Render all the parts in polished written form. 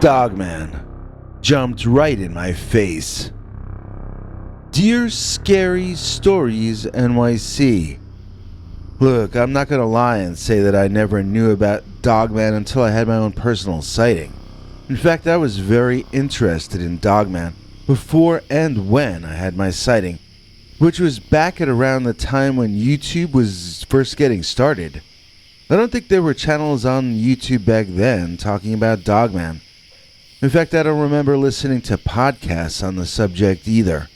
Dogman jumped right in my face. Dear Scary Stories NYC. Look, I'm not gonna lie and say that I never knew about Dogman until I had my own personal sighting. In fact, I was very interested in Dogman before and when I had my sighting, which was back at around the time when YouTube was first getting started. I don't think there were channels on YouTube back then talking about Dogman. In fact, I don't remember listening to podcasts on the subject either.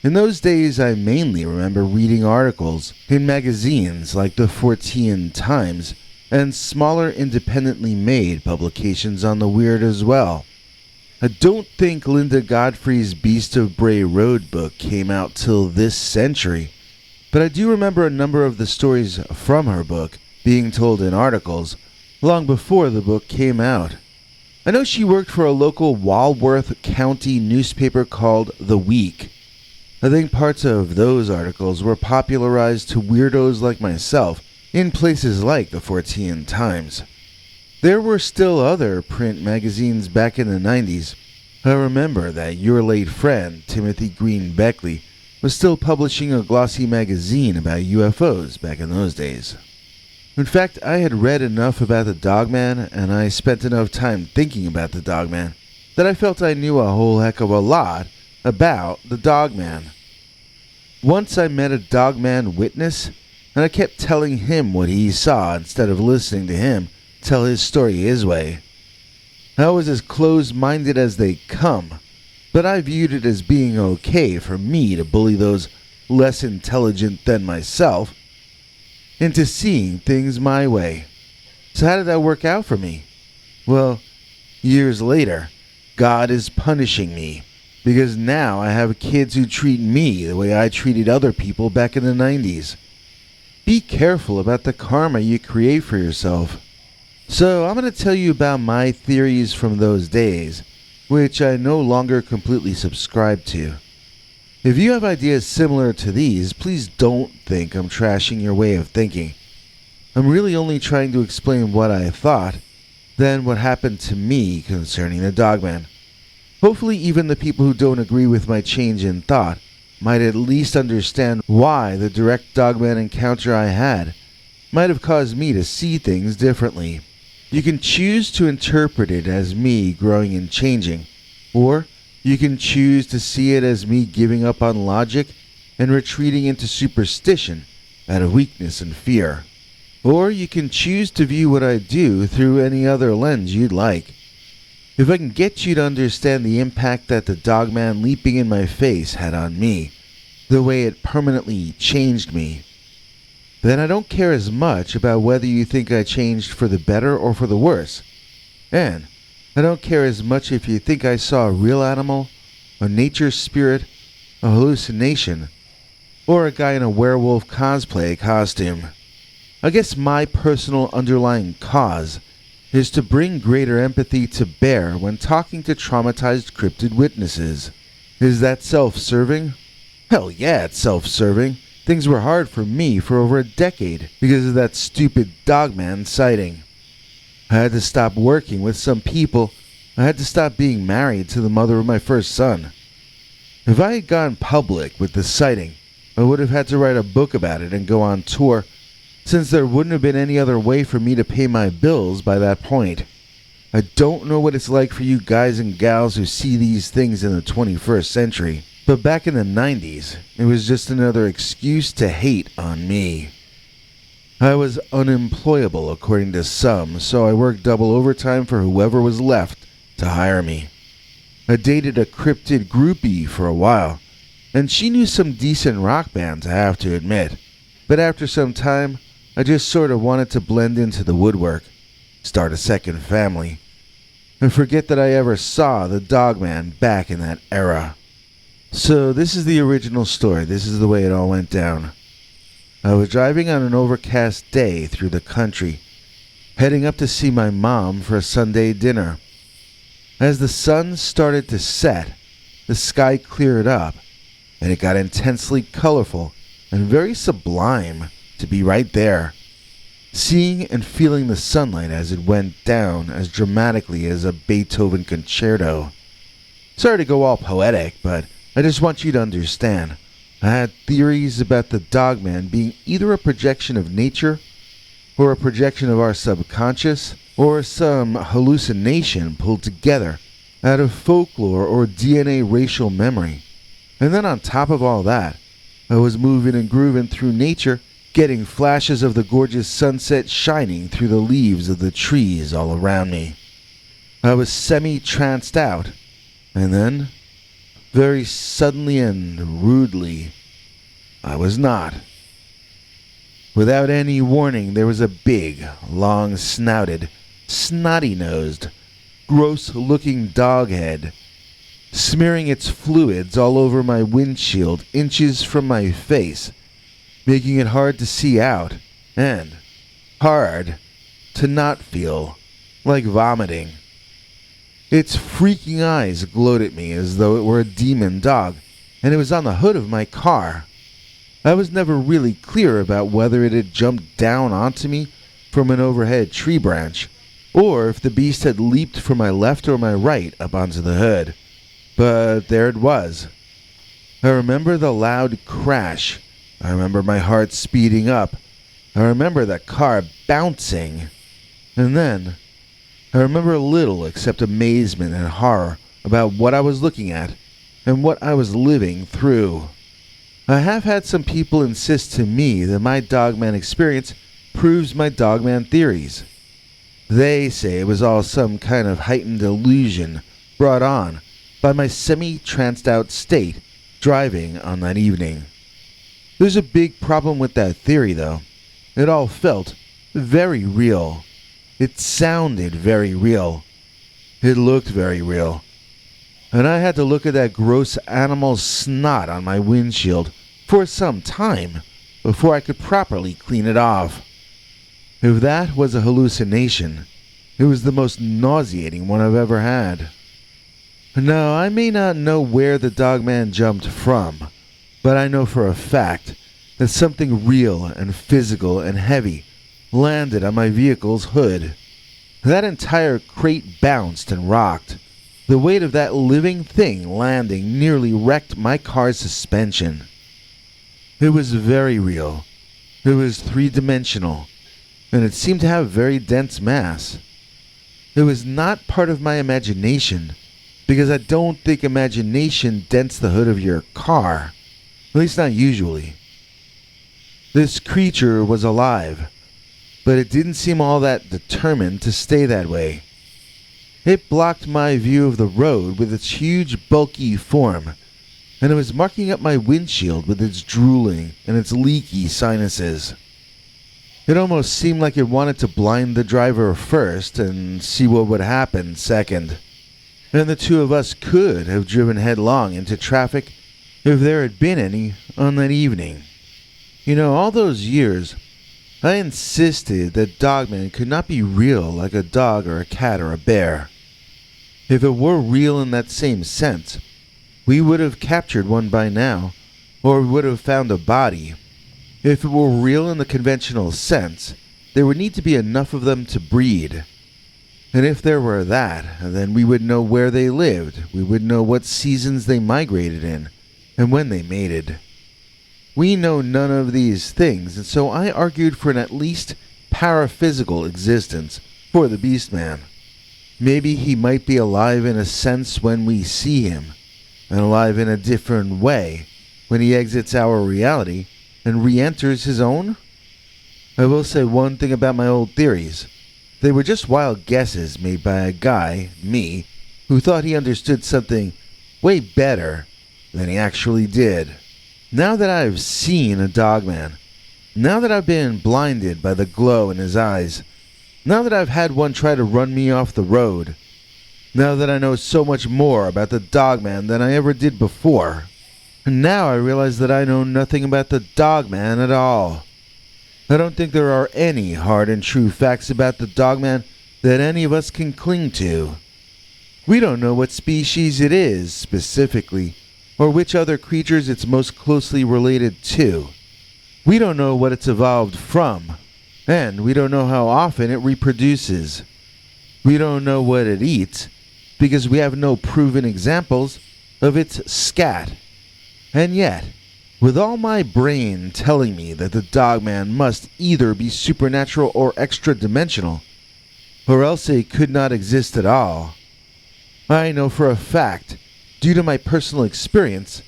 In those days, I mainly remember reading articles in magazines like the 14 Times and smaller independently made publications on the weird as well. I don't think Linda Godfrey's Beast of Bray Road book came out till this century, but I do remember a number of the stories from her book being told in articles long before the book came out. I know she worked for a local Walworth County newspaper called The Week. I think parts of those articles were popularized to weirdos like myself in places like the 14 Times. There were still other print magazines back in the 90s. I remember that your late friend, Timothy Green Beckley, was still publishing a glossy magazine about UFOs back in those days. In fact, I had read enough about the Dogman, and I spent enough time thinking about the Dogman, that I felt I knew a whole heck of a lot about the Dogman. Once I met a Dogman witness, and I kept telling him what he saw instead of listening to him tell his story his way. I was as closed-minded as they come, but I viewed it as being okay for me to bully those less intelligent than myself into seeing things my way. So how did that work out for me? Well, years later, God is punishing me, because now I have kids who treat me the way I treated other people back in the 90s. Be careful about the karma you create for yourself. So I'm going to tell you about my theories from those days, which I no longer completely subscribe to. If you have ideas similar to these, please don't think I'm trashing your way of thinking. I'm really only trying to explain what I thought, then what happened to me concerning the Dogman. Hopefully even the people who don't agree with my change in thought might at least understand why the direct Dogman encounter I had might have caused me to see things differently. You can choose to interpret it as me growing and changing, or you can choose to see it as me giving up on logic and retreating into superstition out of weakness and fear. Or you can choose to view what I do through any other lens you'd like. If I can get you to understand the impact that the Dogman leaping in my face had on me, the way it permanently changed me, then I don't care as much about whether you think I changed for the better or for the worse. And I don't care as much if you think I saw a real animal, a nature spirit, a hallucination, or a guy in a werewolf cosplay costume. I guess my personal underlying cause is to bring greater empathy to bear when talking to traumatized cryptid witnesses. Is that self-serving? Hell yeah, it's self-serving. Things were hard for me for over a decade because of that stupid Dogman sighting. I had to stop working with some people. I had to stop being married to the mother of my first son. If I had gone public with the sighting, I would have had to write a book about it and go on tour, since there wouldn't have been any other way for me to pay my bills by that point. I don't know what it's like for you guys and gals who see these things in the 21st century, but back in the 90s, it was just another excuse to hate on me. I was unemployable according to some, so I worked double overtime for whoever was left to hire me. I dated a cryptid groupie for a while, and she knew some decent rock bands, I have to admit. But after some time, I just sort of wanted to blend into the woodwork, start a second family, and forget that I ever saw the Dogman back in that era. So this is the original story. This is the way it all went down. I was driving on an overcast day through the country, heading up to see my mom for a Sunday dinner. As the sun started to set, the sky cleared up, and it got intensely colorful and very sublime to be right there. seeing and feeling the sunlight as it went down as dramatically as a Beethoven concerto. Sorry to go all poetic, but I just want you to understand. I had theories about the Dogman being either a projection of nature, or a projection of our subconscious, or some hallucination pulled together out of folklore or DNA racial memory. And then on top of all that, I was moving and grooving through nature, getting flashes of the gorgeous sunset shining through the leaves of the trees all around me. I was semi-tranced out, and then, very suddenly and rudely, I was not. Without any warning, there was a big, long-snouted, snotty-nosed, gross-looking dog head, smearing its fluids all over my windshield inches from my face, making it hard to see out, and hard to not feel like vomiting. Its freaking eyes glowed at me as though it were a demon dog, and it was on the hood of my car. I was never really clear about whether it had jumped down onto me from an overhead tree branch, or if the beast had leaped from my left or my right up onto the hood. But there it was. I remember the loud crash. I remember my heart speeding up. I remember the car bouncing. And then, I remember little except amazement and horror about what I was looking at and what I was living through. I have had some people insist to me that my Dogman experience proves my Dogman theories. They say it was all some kind of heightened illusion brought on by my semi-tranced out state driving on that evening. There's a big problem with that theory, though. It all felt very real. It sounded very real. It looked very real. And I had to look at that gross animal snot on my windshield for some time before I could properly clean it off. If that was a hallucination, it was the most nauseating one I've ever had. No, I may not know where the Dogman jumped from, but I know for a fact that something real and physical and heavy landed on my vehicle's hood. That entire crate bounced and rocked. The weight of that living thing landing nearly wrecked my car's suspension. It was very real. It was three-dimensional, and it seemed to have very dense mass. It was not part of my imagination, because I don't think imagination dents the hood of your car, at least not usually. This creature was alive, but it didn't seem all that determined to stay that way. It blocked my view of the road with its huge, bulky form, and it was marking up my windshield with its drooling and its leaky sinuses. It almost seemed like it wanted to blind the driver first and see what would happen second. And the two of us could have driven headlong into traffic if there had been any on that evening. You know, all those years, I insisted that Dogman could not be real like a dog or a cat or a bear. If it were real in that same sense, we would have captured one by now, or we would have found a body. If it were real in the conventional sense, there would need to be enough of them to breed. And if there were that, then we would know where they lived, we would know what seasons they migrated in, and when they mated. We know none of these things, and so I argued for an at least paraphysical existence for the Beastman. Maybe he might be alive in a sense when we see him, and alive in a different way when he exits our reality and re-enters his own? I will say one thing about my old theories. They were just wild guesses made by a guy, me, who thought he understood something way better than he actually did. Now that I've seen a Dogman, now that I've been blinded by the glow in his eyes, now that I've had one try to run me off the road, now that I know so much more about the Dogman than I ever did before, and now I realize that I know nothing about the Dogman at all. I don't think there are any hard and true facts about the Dogman that any of us can cling to. We don't know what species it is, specifically, or which other creatures it's most closely related to. We don't know what it's evolved from. And we don't know how often it reproduces. We don't know what it eats because we have no proven examples of its scat. And yet, with all my brain telling me that the Dogman must either be supernatural or extra-dimensional, or else it could not exist at all, I know for a fact, due to my personal experience,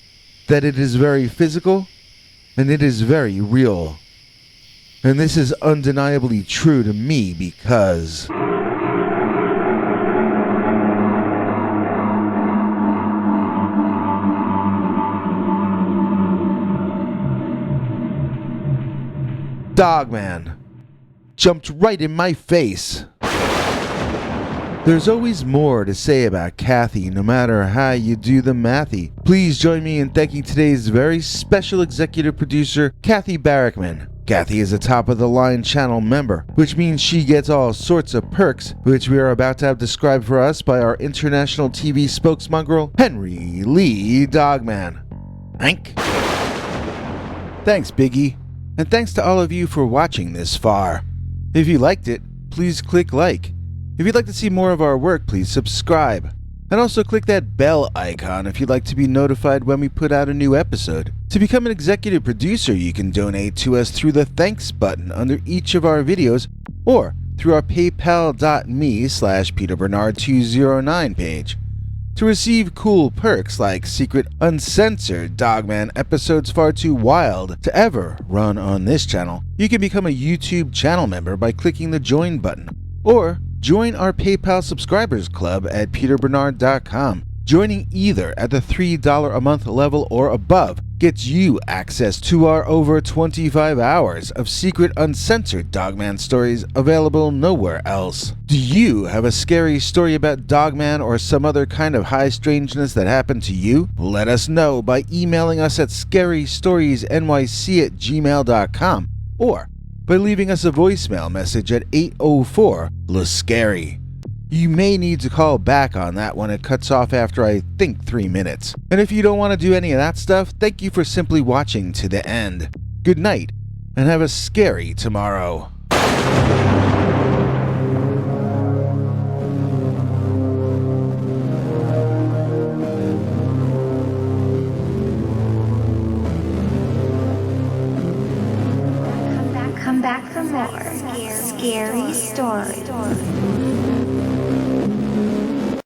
that it is very physical and it is very real. And this is undeniably true to me because Dogman jumped right in my face. There's always more to say about Kathy, no matter how you do the mathy. Please join me in thanking today's very special executive producer, Kathy Barrickman. Kathy is a top-of-the-line channel member, which means she gets all sorts of perks, which we are about to have described for us by our international TV spokesmongrel, Henry Lee Dogman. Hank? Thanks, Biggie. And thanks to all of you for watching this far. If you liked it, please click like. If you'd like to see more of our work, please subscribe. And also click that bell icon if you'd like to be notified when we put out a new episode. To become an executive producer, you can donate to us through the thanks button under each of our videos or through our paypal.me/PeterBernard209 page. To receive cool perks like secret uncensored Dogman episodes far too wild to ever run on this channel, you can become a YouTube channel member by clicking the join button, or join our PayPal subscribers club at peterbernard.com. Joining either at the $3 a month level or above gets you access to our over 25 hours of secret uncensored Dogman stories available nowhere else. Do you have a scary story about Dogman or some other kind of high strangeness that happened to you? Let us know by emailing us at scarystoriesnyc@gmail.com or by leaving us a voicemail message at 804-LA-SCARY. You may need to call back on that when it cuts off after I think 3 minutes. And if you don't want to do any of that stuff, thank you for simply watching to the end. Good night, and have a scary tomorrow. Come back for more scary stories.